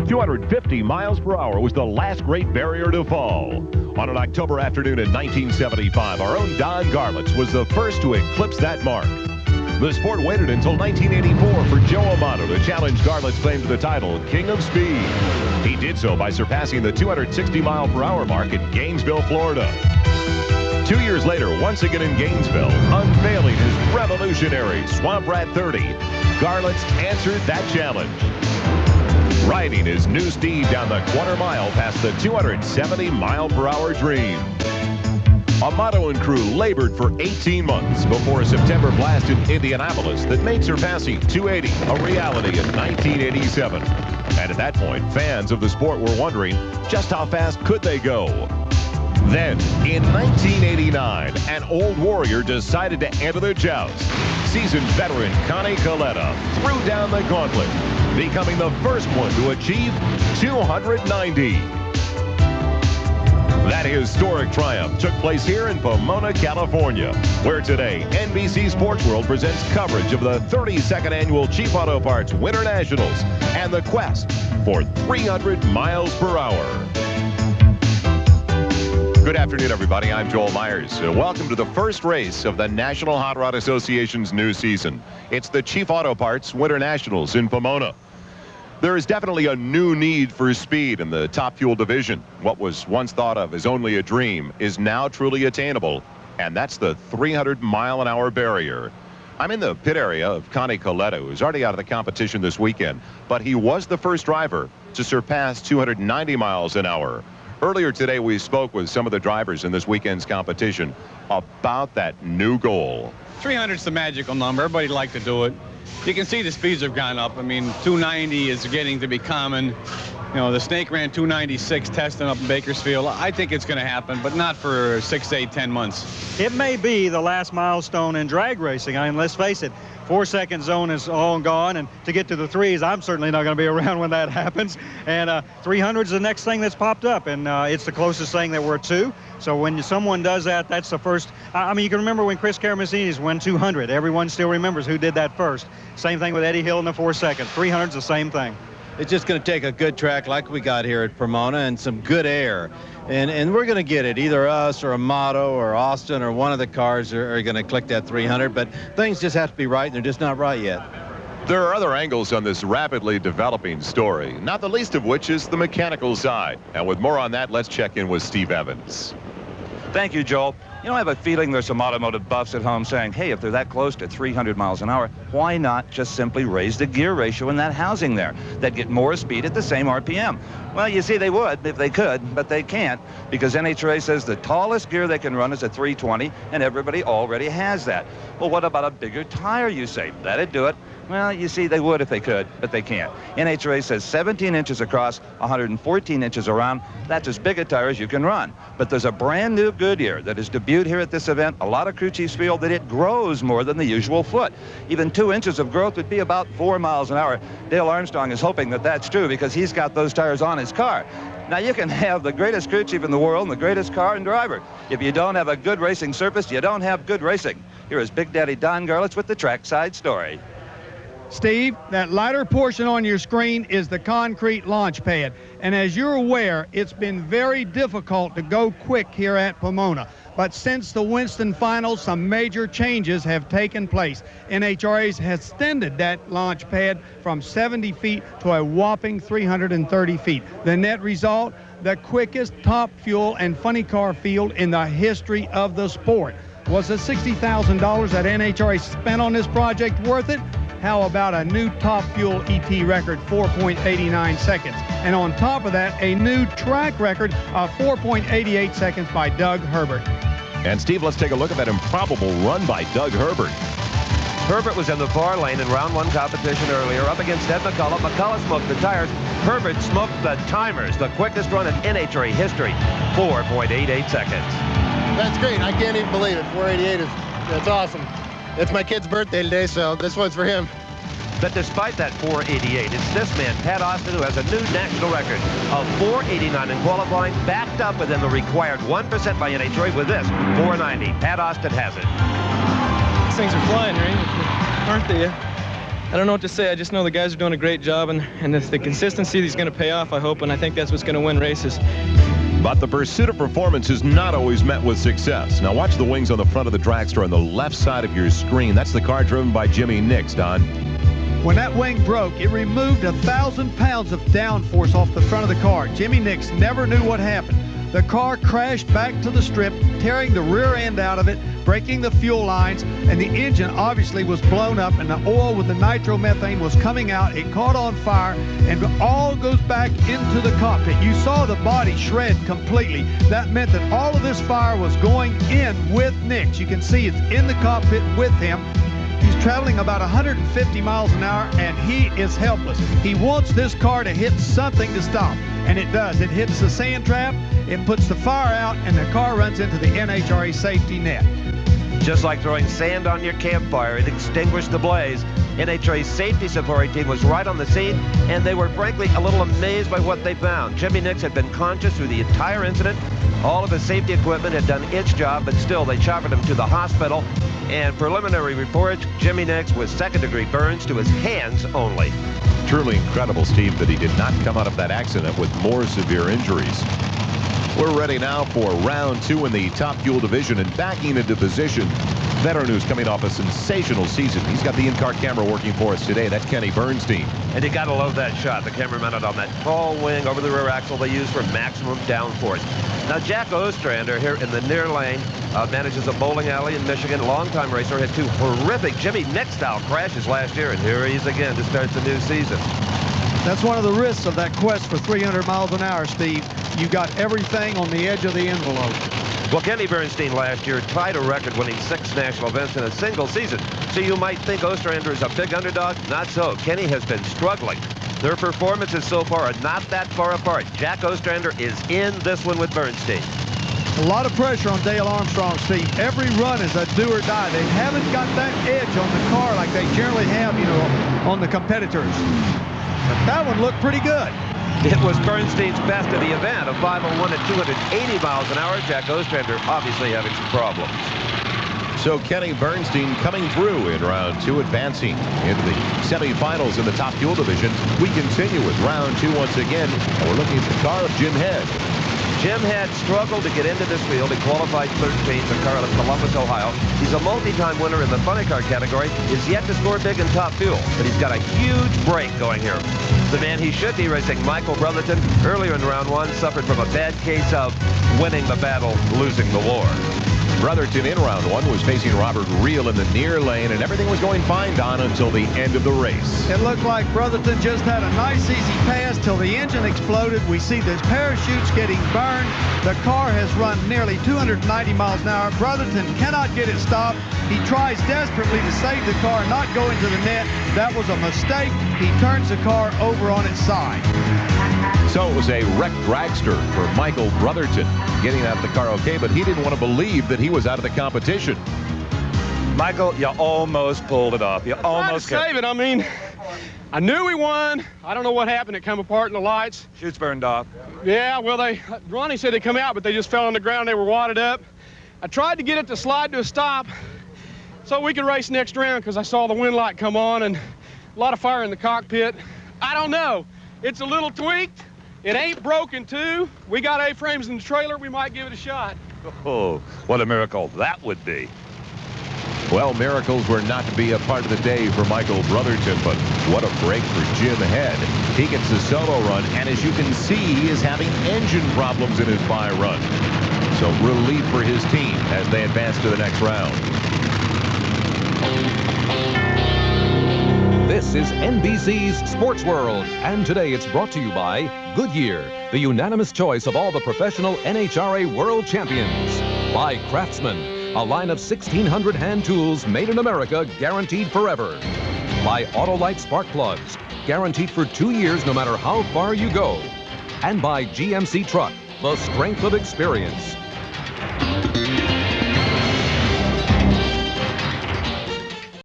250 miles per hour was the last great barrier to fall. On an October afternoon in 1975, our own Don Garlits was the first to eclipse that mark. The sport waited until 1984 for Joe Amato to challenge Garlits' claim to the title, King of Speed. He did so by surpassing the 260 mile per hour mark at Gainesville, Florida. 2 years later, once again in Gainesville, unveiling his revolutionary Swamp Rat 30, Garlits answered that challenge, riding his new steed down the quarter mile past the 270 mile per hour dream. Amato and crew labored for 18 months before a September blast in Indianapolis that made surpassing 280 a reality in 1987. And at that point, fans of the sport were wondering just how fast could they go. Then, in 1989, an old warrior decided to enter the joust. Seasoned veteran Connie Coletta threw down the gauntlet, becoming the first one to achieve 290. That historic triumph took place here in Pomona, California, where today NBC Sports World presents coverage of the 32nd annual Chief Auto Parts Winternationals and the quest for 300 miles per hour. Good afternoon, everybody. I'm Joel Myers. Welcome to the first race of the National Hot Rod Association's new season. It's the Chief Auto Parts Winternationals in Pomona. There is definitely a new need for speed in the top fuel division. What was once thought of as only a dream is now truly attainable, and that's the 300-mile-an-hour barrier. I'm in the pit area of Connie Coletta, who's already out of the competition this weekend, but he was the first driver to surpass 290 miles an hour. Earlier today, we spoke with some of the drivers in this weekend's competition about that new goal. 300's the magical number. Everybody'd like to do it. You can see the speeds have gone up. I mean, 290 is getting to be common. You know, the Snake ran 296 testing up in Bakersfield. I think it's going to happen, but not for 6, 8, 10 months. It may be the last milestone in drag racing. I mean, let's face it, 4-second zone is all gone, and to get to the threes, I'm certainly not going to be around when that happens. And 300 is the next thing that's popped up, and it's the closest thing that we're to. So when someone does that, that's the first. I mean, you can remember when Chris Karamazini's won 200. Everyone still remembers who did that first. Same thing with Eddie Hill in the 4 seconds. 300's the same thing. It's just going to take a good track like we got here at Pomona and some good air. And we're going to get it. Either us or Amato or Austin or one of the cars are going to click that 300. But things just have to be right, and they're just not right yet. There are other angles on this rapidly developing story, not the least of which is the mechanical side. And with more on that, let's check in with Steve Evans. Thank you, Joel. You know, I have a feeling there's some automotive buffs at home saying, hey, if they're that close to 300 miles an hour, why not just simply raise the gear ratio in that housing there? They'd get more speed at the same RPM. Well, you see, they would if they could, but they can't because NHRA says the tallest gear they can run is a 320, and everybody already has that. Well, what about a bigger tire, you say? That'd do it. Well, you see, they would if they could, but they can't. NHRA says 17 inches across, 114 inches around. That's as big a tire as you can run. But there's a brand new Goodyear that is debuted here at this event. A lot of crew chiefs feel that it grows more than the usual foot. Even 2 inches of growth would be about 4 miles an hour. Dale Armstrong is hoping that that's true because he's got those tires on his car. Now, you can have the greatest crew chief in the world and the greatest car and driver. If you don't have a good racing surface, you don't have good racing. Here is Big Daddy Don Garlits with the trackside story. Steve, that lighter portion on your screen is the concrete launch pad. And as you're aware, it's been very difficult to go quick here at Pomona. But since the Winston finals, some major changes have taken place. NHRA has extended that launch pad from 70 feet to a whopping 330 feet. The net result, the quickest top fuel and funny car field in the history of the sport. Was the $60,000 that NHRA spent on this project worth it? How about a new top fuel ET record, 4.89 seconds? And on top of that, a new track record of 4.88 seconds by Doug Herbert. And Steve, let's take a look at that improbable run by Doug Herbert. Herbert was in the far lane in round 1 competition earlier, up against Ed McCullough. McCullough smoked the tires. Herbert smoked the timers. The quickest run in NHRA history, 4.88 seconds. That's great. I can't even believe it. 488 that's awesome. It's my kid's birthday today, so this one's for him. But despite that 488, it's this man, Pat Austin, who has a new national record of 489 in qualifying, backed up within the required 1% by NHRA with this, 490. Pat Austin has it. These things are flying, right? Aren't they? I don't know what to say. I just know the guys are doing a great job, and it's the consistency that's going to pay off, I hope, and I think that's what's going to win races. But the pursuit of performance is not always met with success. Now watch the wings on the front of the dragster on the left side of your screen. That's the car driven by Jimmy Nix, Don. When that wing broke, it removed 1,000 pounds of downforce off the front of the car. Jimmy Nix never knew what happened. The car crashed back to the strip, tearing the rear end out of it, breaking the fuel lines, and the engine obviously was blown up, and the oil with the nitromethane was coming out. It caught on fire, and all goes back into the cockpit. You saw the body shred completely. That meant that all of this fire was going in with Nix. You can see it's in the cockpit with him. He's traveling about 150 miles an hour, and he is helpless. He wants this car to hit something to stop, and it does. It hits the sand trap, it puts the fire out, and the car runs into the NHRA safety net. Just like throwing sand on your campfire, it extinguished the blaze. NHRA's safety support team was right on the scene, and they were frankly a little amazed by what they found. Jimmy Nix had been conscious through the entire incident. All of his safety equipment had done its job, but still they choppered him to the hospital. And preliminary reports, Jimmy Nix was second-degree burns to his hands only. Truly incredible, Steve, that he did not come out of that accident with more severe injuries. We're ready now for round 2 in the Top Fuel division, and backing into position, veteran who's coming off a sensational season. He's got the in-car camera working for us today. That's Kenny Bernstein. And you gotta love that shot. The camera mounted on that tall wing over the rear axle they use for maximum downforce. Now Jack Ostrander here in the near lane manages a bowling alley in Michigan. Longtime racer, had 2 horrific Jimmy Nix-style crashes last year, and here he is again to start the new season. That's one of the risks of that quest for 300 miles an hour, Steve. You got everything on the edge of the envelope. Well, Kenny Bernstein last year tied a record winning 6 national events in a single season. So you might think Ostrander is a big underdog. Not so. Kenny has been struggling. Their performances so far are not that far apart. Jack Ostrander is in this one with Bernstein. A lot of pressure on Dale Armstrong, Steve. Every run is a do or die. They haven't got that edge on the car like they generally have, you know, on the competitors. But that one looked pretty good. It was Bernstein's best of the event, a 501 at 280 miles an hour. Jack Ostrander obviously having some problems. So Kenny Bernstein coming through in round 2, advancing into the semifinals in the Top Fuel division. We continue with round 2 once again, and we're looking at the car of Jim Head. Jim had struggled to get into this field. He qualified 13th, a car out of Columbus, Ohio. He's a multi-time winner in the funny car category. Is yet to score big in Top Fuel, but he's got a huge break going here. The man he should be racing, Michael Brotherton, earlier in round 1, suffered from a bad case of winning the battle, losing the war. Brotherton in round 1 was facing Robert Reel in the near lane, and everything was going fine, Don, until the end of the race. It looked like Brotherton just had a nice, easy pass till the engine exploded. We see the parachutes getting burned. The car has run nearly 290 miles an hour. Brotherton cannot get it stopped. He tries desperately to save the car, not go into the net. That was a mistake. He turns the car over on its side. So it was a wrecked dragster for Michael Brotherton, getting out of the car okay, but he didn't want to believe that he was out of the competition. Michael, you almost pulled it off. You almost tried to save it. I mean, I knew we won. I don't know what happened. It come apart in the lights. Chutes burned off. Yeah, well, Ronnie said they come out, but they just fell on the ground. They were wadded up. I tried to get it to slide to a stop so we could race next round because I saw the wind light come on and a lot of fire in the cockpit. I don't know. It's a little tweaked. It ain't broken, too. We got A-frames in the trailer. We might give it a shot. Oh, what a miracle that would be. Well, miracles were not to be a part of the day for Michael Brotherton, but what a break for Jim Head. He gets the solo run, and as you can see, he is having engine problems in his bye run. So relief for his team as they advance to the next round. This is NBC's Sports World, and today it's brought to you by Goodyear, the unanimous choice of all the professional NHRA World Champions. By Craftsman, a line of 1,600 hand tools made in America, guaranteed forever. By Autolite Spark Plugs, guaranteed for 2 years no matter how far you go. And by GMC Truck, the strength of experience.